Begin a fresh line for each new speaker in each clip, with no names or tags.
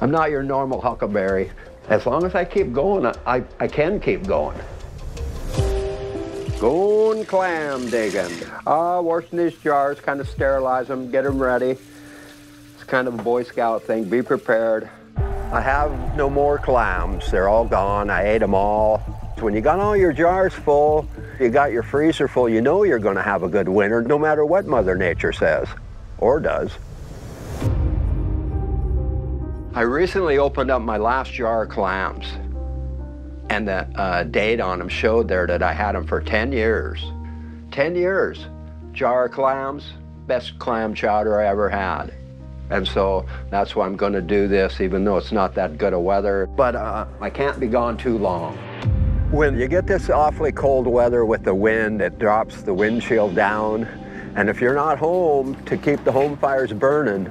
I'm not your normal huckleberry. As long as I keep going, I can keep going. Going clam digging. Washing these jars, kind of sterilize them, get them ready. It's kind of a Boy Scout thing, be prepared. I have no more clams. They're all gone. I ate them all. When you got all your jars full, you got your freezer full, you know you're going to have a good winter, no matter what Mother Nature says, or does. I recently opened up my last jar of clams, and the date on them showed there that I had them for 10 years. 10 years. Jar of clams, best clam chowder I ever had. And so that's why I'm going to do this, even though it's not that good of weather. But I can't be gone too long. When you get this awfully cold weather with the wind, it drops the wind chill down. And if you're not home to keep the home fires burning,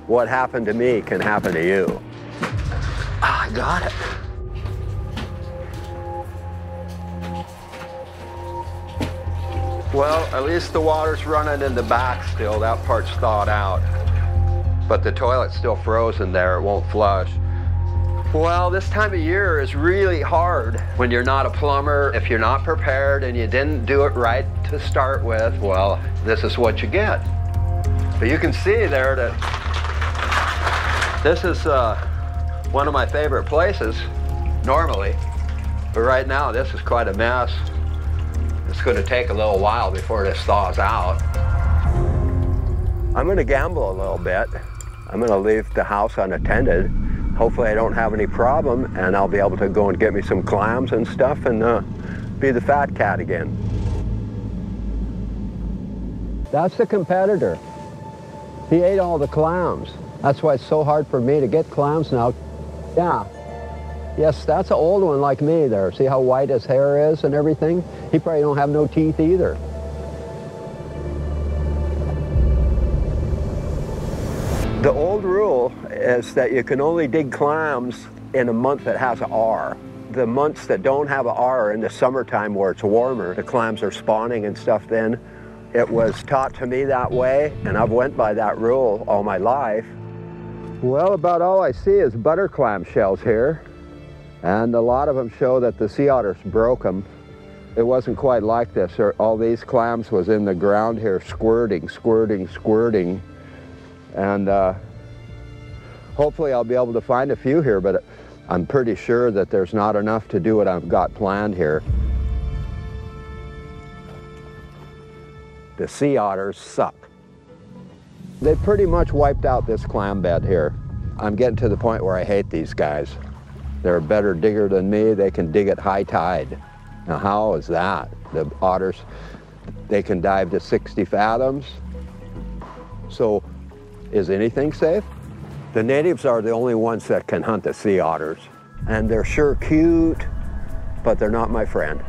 what happened to me can happen to you. I got it. Well, at least the water's running in the back still. That part's thawed out. But the toilet's still frozen there. It won't flush. Well, this time of year is really hard when you're not a plumber. If you're not prepared and you didn't do it right to start with, well, this is what you get. But you can see there that this is one of my favorite places, normally. But right now, this is quite a mess. It's going to take a little while before this thaws out. I'm going to gamble a little bit. I'm going to leave the house unattended. Hopefully I don't have any problem, and I'll be able to go and get me some clams and stuff and be the fat cat again. That's the competitor. He ate all the clams. That's why it's so hard for me to get clams now. Yeah. Yes, that's an old one like me there. See how white his hair is and everything? He probably don't have no teeth either. The old rule is that you can only dig clams in a month that has an R. The months that don't have an R are in the summertime where it's warmer. The clams are spawning and stuff then. It was taught to me that way, and I've went by that rule all my life. Well, about all I see is butter clam shells here, and a lot of them show that the sea otters broke them. It wasn't quite like this. All these clams was in the ground here squirting, squirting, squirting. And hopefully I'll be able to find a few here, but I'm pretty sure that there's not enough to do what I've got planned here. The sea otters suck. They pretty much wiped out this clam bed here. I'm getting to the point where I hate these guys. They're a better digger than me. They can dig at high tide. Now how is that? The otters, they can dive to 60 fathoms. So is anything safe? The natives are the only ones that can hunt the sea otters. And they're sure cute, but they're not my friend.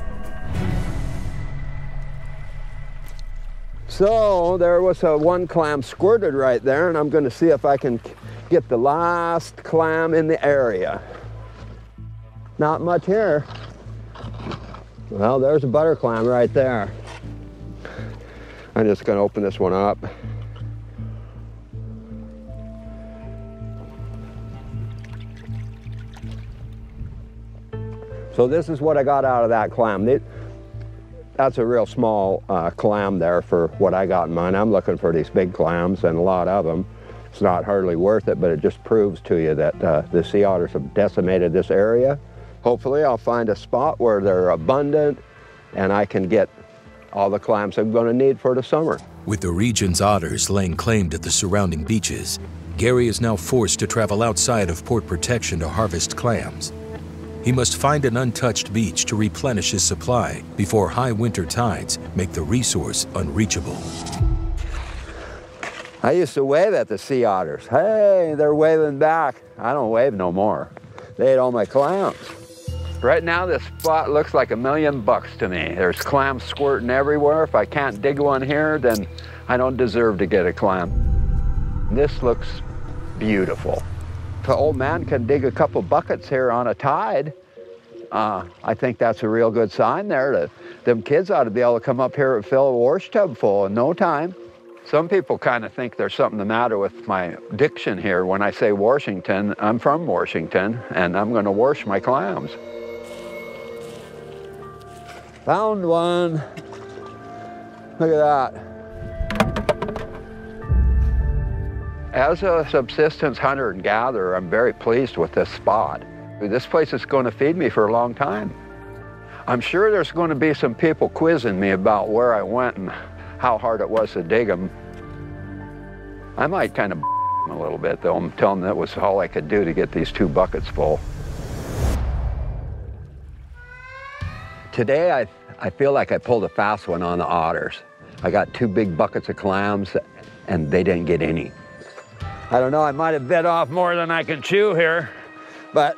So there was one clam squirted right there, and I'm going to see if I can get the last clam in the area. Not much here. Well, there's a butter clam right there. I'm just going to open this one up. So this is what I got out of that clam. That's a real small clam there for what I got in mine. I'm looking for these big clams and a lot of them. It's not hardly worth it, but it just proves to you that the sea otters have decimated this area. Hopefully I'll find a spot where they're abundant and I can get all the clams I'm going to need for the summer.
With the region's otters laying claim to the surrounding beaches, Gary is now forced to travel outside of port protection to harvest clams. He must find an untouched beach to replenish his supply before high winter tides make the resource unreachable.
I used to wave at the sea otters. Hey, they're waving back. I don't wave no more. They ate all my clams. Right now, this spot looks like $1 million to me. There's clams squirting everywhere. If I can't dig one here, then I don't deserve to get a clam. This looks beautiful. If an old man can dig a couple buckets here on a tide, I think that's a real good sign there. That them kids ought to be able to come up here and fill a wash tub full in no time. Some people kind of think there's something the matter with my diction here. When I say Washington, I'm from Washington, and I'm going to wash my clams. Found one. Look at that. As a subsistence hunter and gatherer, I'm very pleased with this spot. This place is going to feed me for a long time. I'm sure there's going to be some people quizzing me about where I went and how hard it was to dig them. I might kind of a little bit, though. I'm telling them that was all I could do to get these 2 buckets full. Today, I feel like I pulled a fast one on the otters. I got 2 big buckets of clams, and they didn't get any. I don't know, I might have bit off more than I can chew here, but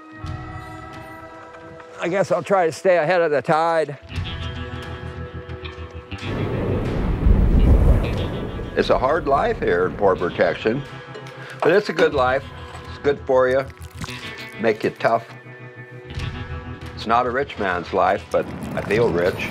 I guess I'll try to stay ahead of the tide. It's a hard life here in port protection, but it's a good life. It's good for you, make you tough. It's not a rich man's life, but I feel rich.